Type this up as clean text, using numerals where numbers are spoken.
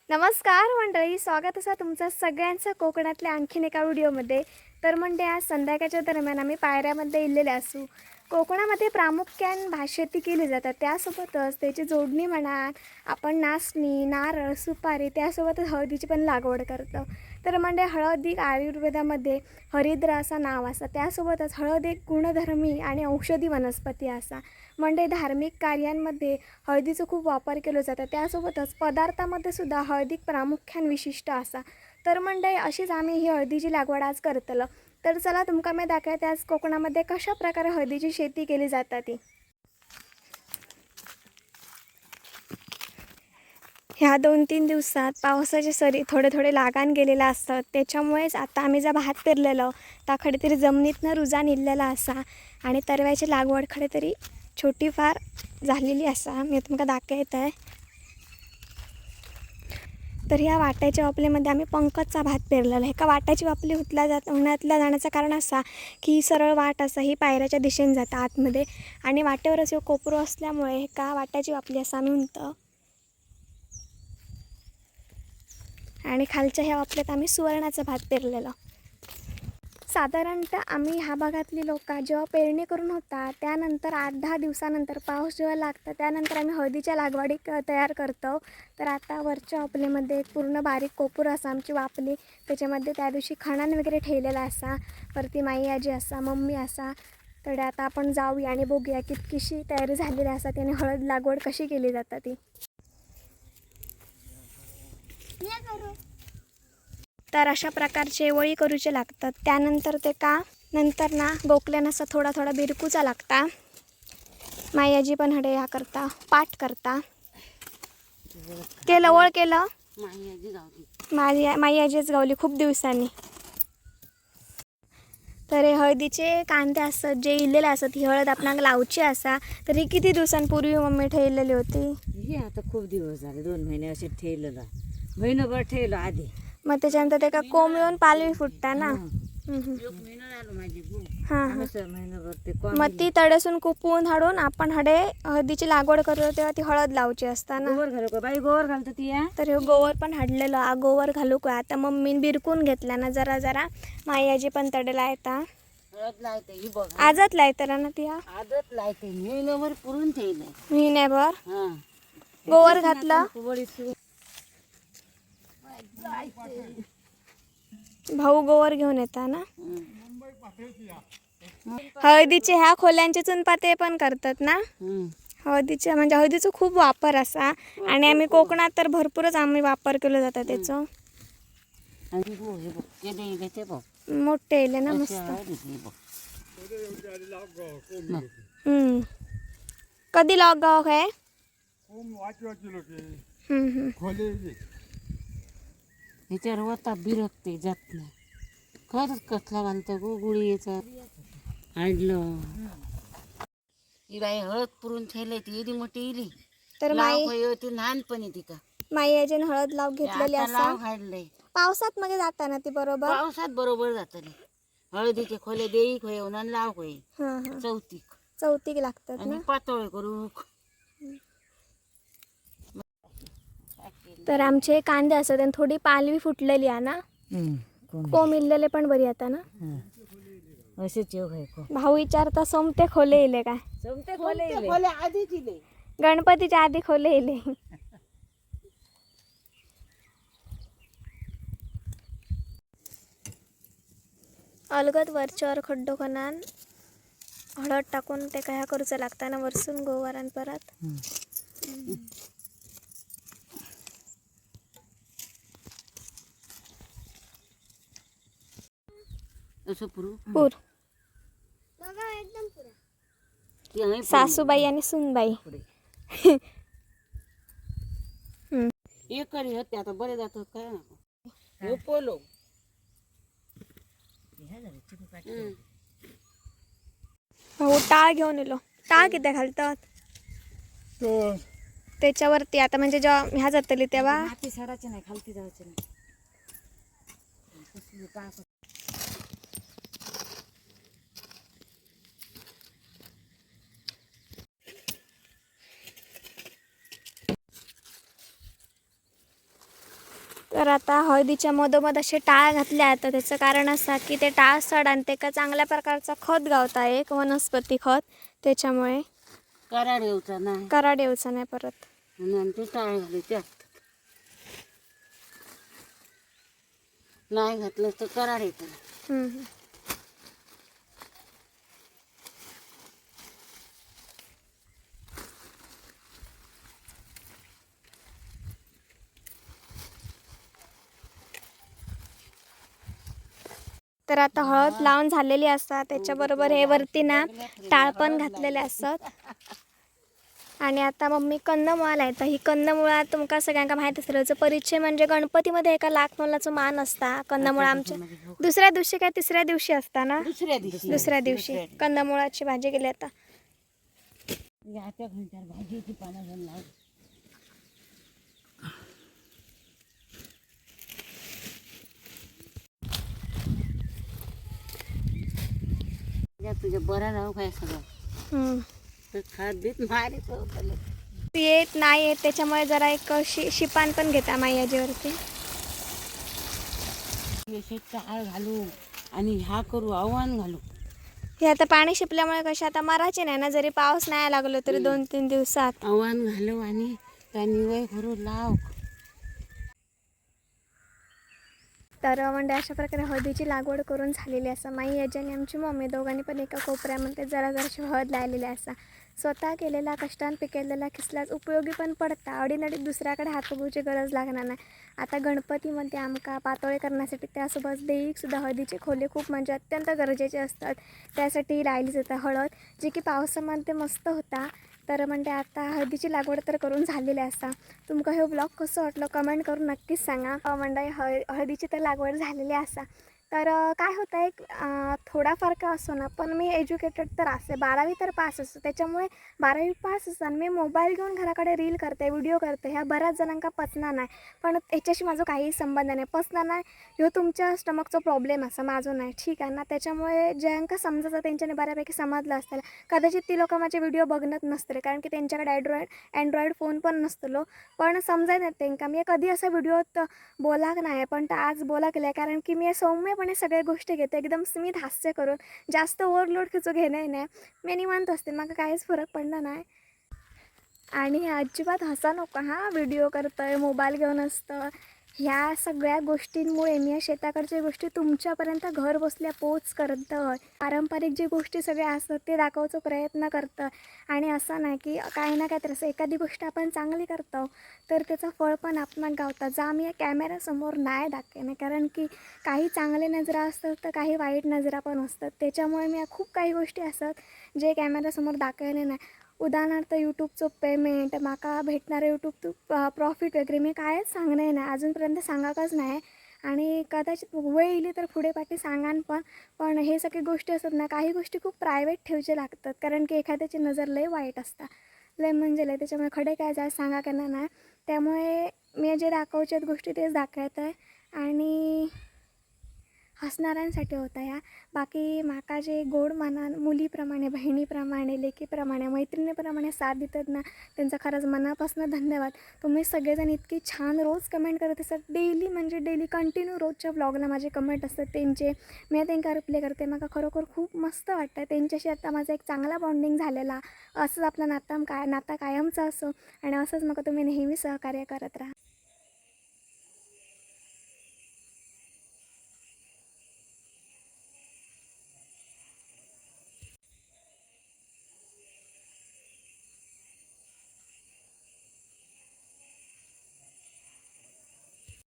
नमस्कार मंडळी, स्वागत असा तुमचं सगळ्यांचं कोकणातल्या आणखीन एका व्हिडिओमध्ये. तर म्हणजे आज संध्याकाळच्या दरम्यान आम्ही पायऱ्यामध्ये इलेले असू. कोकणामध्ये प्रामुख्याने भातशेती केली जातात, त्यासोबतच त्याची जोडणी म्हणा, आपण नाचणी, नारळ, सुपारी, त्यासोबतच हळदीची पण लागवड करतो. तर म्हणजे हळद ही आयुर्वेदामध्ये हरिद्रा असा नाव असा, त्यासोबतच हळद एक गुणधर्मी आणि औषधी वनस्पती असा. म्हणजे धार्मिक कार्यांमध्ये हळदीचा खूप वापर केला जातो, त्यासोबतच पदार्थामध्ये सुद्धा हळदीक प्रामुख्याने विशिष्ट असा. तर म्हणजे अशीच आम्ही ही हळदीची लागवड आज करतलो. तर चला तुमका मी दाखवते आज कोकणामध्ये कशा प्रकारे हळदीची शेती केली जाते ती. ह्या 2-3 दिवसात पावसाचे सरी थोडे थोडे लागान गेलेला असतात, त्याच्यामुळेच आता आम्ही जा भात पेरलेलो त्याकडे तरी जमिनीतनं रुजान इल्लेला असा आणि तरव्याची लागवड खडे तरी छोटी फार झालेली असा. मी तुमका दाखवत आहे. तर ह्या वाट्याच्या वापलेमध्ये आम्ही पंकजचा भात पेरलेला आहे. एका वाट्याची वापली उन्हातल्या जाण्याचं कारण असा की ही सरळ वाट असा ही पायऱ्याच्या दिशेने जातं आतमध्ये आणि वाटेवरच कोपरो असल्यामुळे एका वाट्याची वापली असं आम्ही म्हणतो. आणि खालच्या ह्या वापल्यात आम्ही सुवर्णाचा भात पेरलेला. साधारणतः आम्ही ह्या भागातली लोक जेव्हा पेरणी करून होता त्यानंतर 8-10 दिवसानंतर पाऊस जेव्हा लागतं त्यानंतर आम्ही हळदीच्या लागवडी तयार करतो. तर आता वरच्या वापलीमध्ये एक पूर्ण बारीक कोपूर असा आमची वापली, त्याच्यामध्ये त्या दिवशी खणान वगैरे ठेवलेला असा. परती माई आजी असा, मम्मी असा. तर आता आपण जाऊया आणि बघूया की कशी तयारी झालेली असा, त्याने हळद लागवड कशी केली जातात ती. तर अशा प्रकारचे वळी करूचे लागतात. त्यानंतर ते का नंतर ना गोकल्यानं असं थोडा थोडा बिरकूचा लागता. मायाजी पण हडे ह्या करता पाठ करता केलं वळ केलं मायाजीच गावली खूप दिवसांनी. तर हे हळदीचे कांदे असतात जे इलेले असतात, ही हळद आपणाला लावची असा. तर ही किती दिवसांपूर्वी मम्मी ठेवलेली होती? हे आता खूप दिवस झाले, 2 महिने असे ठेवलेलं, महिनाभर ठेवलं आधी. मग त्याच्यानंतर ते का कोंब येऊन पालवी फुटता ना. हां महिनाभर ते मग ती तडसून कुपून हाडून आपण हडे हळदीची लागवड करतो तेव्हा ती हळद लावची असता ना. गोवर घालू का बाई? गोवर घालतो ती. तर हे गोवर पण हाडलेलं गोवर घालू का? आता मम्मीन बिरकून घेतला ना जरा जरा. मायाजी पण तडला येता हळद लायते ही बघ, आजच लायतला ना ती. आजच लायते, महिनाभर पुरून ठेवलंय. महिन्याभर गोवर घातलं. भाऊ गोवर घेऊन येता ना. हळदीचे ह्या खोल्यांचे चुनपाते पण करतात ना. हळदीचे म्हणजे हळदीचा खूप वापर असा आणि आम्ही कोकणात तर भरपूरच आम्ही वापर केला जातात त्याचं. मोठे येले ना मस्त. कधी लॉग गाव काय ह्याच्यावर वता बिरकते जात नाही. खरंच कसला घालतं गो गुळी याचा हाडलं. ही बाई हळद पुरून ठेवली ती एवढी मोठी इली. तर ती लहानपणी ती का मायाजीने हळद लाव घेतलेली असा. लाव हाडलंय पावसात मध्ये जाताना ती बरोबर पावसात बरोबर जातली. हळदीचे खोले देईक होय उन्हान लाव होय चौथीक चौथीक लागतात आणि ना. पातळ करू. तर आमचे कांदे असतात आणि थोडी पालवी फुटलेली आहे ना. कोंब इल्लेले पण बरी आता ना. असेच योग आहे को. भाऊ विचारता सोमते खोले इले काय? सोमते खोले आधी दिले. गणपतीच्या आधी खोले इले. अलगद वरच्यावर खड्डो खणान हळद टाकून ते काय करूचं लागतं ना वरसून गोवारान परत. पूर सासूबाई आणि सुनबाई. एक करी होते आता बरे जातात काय पोलो. भाऊ टाळ घेऊन येलो. टाळ किती घालतात त्याच्यावरती आता म्हणजे जेव्हा ह्या जातली तेव्हा माती सडायची नाही, खालती जायची नाही. तर आता हळदीच्या मधोमध असे टाळ घातल्या तर त्याचं कारण असं की ते टाळ सड आणि तेका चांगल्या प्रकारचा खत गावता एक वनस्पती खत, त्याच्यामुळे कराड येऊचा नाही कराड येऊचा नाही परत. म्हणून ते टाळ घाली त्यात नाही घातलं तर कराड येतं. हम्म. तर आता हळद लावून झालेली असतात, त्याच्याबरोबर हे वरती ना टाळ पण घातलेले असतात. आणि आता मम्मी कंदमुळाला येतं. ही कंदमुळा तुमका सगळ्यांका माहीत असेल, परिचय म्हणजे गणपतीमध्ये एका लाख मोलाचं मान असता. कंदमुळा आमच्या दुसऱ्या दिवशी काय तिसऱ्या दिवशी असता ना, दुसऱ्या दिवशी कंदमुळाची भाजी केली. आता भाजीची पानं घेऊन लाव. तुझ्या बरं राहू काय सगळं तर खात बीत मारे येत नाही येत, त्याच्यामुळे जरा एक शिपान पण घेता मायाजीवरती. टाळ घालू आणि ह्या करू आव्हान घालू. हे आता पाणी शिपल्यामुळे कशा आता मरायचे नाही ना, जरी पाऊस नाही लागलो तरी 2-3 दिवसात आव्हान घालू आणि त्या निवय करू लाव. तर म्हणजे अशा प्रकारे हळदीची लागवड करून झालेली असा. माई आजी आणि आमची मम्मी दोघांनी पण एका कोपऱ्यामध्ये जरा जराशी हळद लावलेली असा. स्वतः केलेला कष्टान पिकवलेला किसल्याच उपयोगी पण पडता. अडीनडीत दुसऱ्याकडे हातोबूची गरज लागणार नाही. आता गणपतीमध्ये आमका पातोळे करण्यासाठी त्यासोबत देईकसुद्धा हळदीचे खोले खूप म्हणजे अत्यंत गरजेचे असतात. त्यासाठी लावली जातं हळद, जी की पावसामध्ये मस्त होता. तर म्हणजे आता हळदीची लागवड तर करून झालेली असा. तुमका हे ब्लॉग कसं वाटलं कमेंट करून नक्कीच सांगा. म्हणजे हळदीची तर लागवड झालेली असा. तर काय होतं एक थोडाफार का असो ना, पण मी एज्युकेटेड तर असे 12वी तर पास असतो. त्याच्यामुळे 12वी पास असताना मी मोबाईल घेऊन घराकडे रील करते, व्हिडिओ करते, ह्या बऱ्याच जणांका पचना नाही. पण याच्याशी माझा काही संबंध नाही. पचना नाही ह्यो तुमच्या स्टमकचा प्रॉब्लेम असा, माझं नाही, ठीक आहे ना. त्याच्यामुळे ज्यांका समजायचं त्यांच्याने बऱ्यापैकी समजलं असतं. कदाचित ती लोक माझे व्हिडिओ बघत नसतील, कारण की त्यांच्याकडे अँड्रॉइड फोन पण नसतलो. पण समजाय नाही त्यांना मी कधी असा व्हिडिओत बोलाक नाही, पण आज बोला केलं. कारण की मी सौम्यपणे सगळ्या गोष्टी घेते, एकदम स्मित हास्य करून, जास्त ओव्हरलोड खिचू घेणे नाही. मी निवांत असते, मला काहीच फरक पडला नाही. आणि अजिबात हसा नको हा, व्हिडिओ करतोय मोबाईल घेऊन असतं. ह्या सगळ्या गोष्टींमुळे मी या शेताकडच्या गोष्टी तुमच्यापर्यंत घर बसल्या पोच करतं. पारंपरिक जे गोष्टी सगळ्या असतात ते दाखवायचा प्रयत्न करतं. आणि असं नाही की काही ना काय तर असं एखादी गोष्ट आपण चांगली करतो तर त्याचं फळ पण आपण गावतं. जा मी या कॅमेऱ्यासमोर नाही दाखवणे, कारण की काही चांगले नजरा असतात तर काही वाईट नजरा पण असतात. त्याच्यामुळे मी खूप काही गोष्टी असतात जे कॅमेऱ्यासमोर दाखवले नाही. उदाहरणार्थ यूट्यूबचं पेमेंट, माका भेटणारं यूट्यूब प्रॉफिट वगैरे मी कायच सांगणे नाही, अजूनपर्यंत सांगाकच नाही. आणि कदाचित वेळ येईल तर पुढे पाठी सांगान पण हे सगळी गोष्टी असतात ना, काही गोष्टी खूप प्रायव्हेट ठेवचे लागतात. कारण की एखाद्याची नजर लय वाईट असतात, लय म्हणजे लय. त्याच्यामुळे खडे काय जाय सांगा करणार नाही. त्यामुळे मी जे दाखवचे गोष्टी तेच दाखवत आहे. आणि हसणाऱ्यांसाठी होता ह्या. बाकी माका जे गोड मनान मुलीप्रमाणे, बहिणीप्रमाणे, लेकीप्रमाणे, मैत्रिणीप्रमाणे साथ देतात ना, त्यांचा खरंच मनापासून धन्यवाद. तुम्ही सगळेजण इतकी छान रोज कमेंट करत असतात. डेली म्हणजे डेली कंटिन्यू रोजच्या ब्लॉगला माझे कमेंट असतात त्यांचे, मी त्यांना रिप्लाय करते. मला खरोखर खूप मस्त वाटतं. त्यांच्याशी आता माझा एक चांगला बॉन्डिंग झालेला. असंच आपलं नाता कायमचं असो आणि असंच मग तुम्ही नेहमी सहकार्य करत राहा.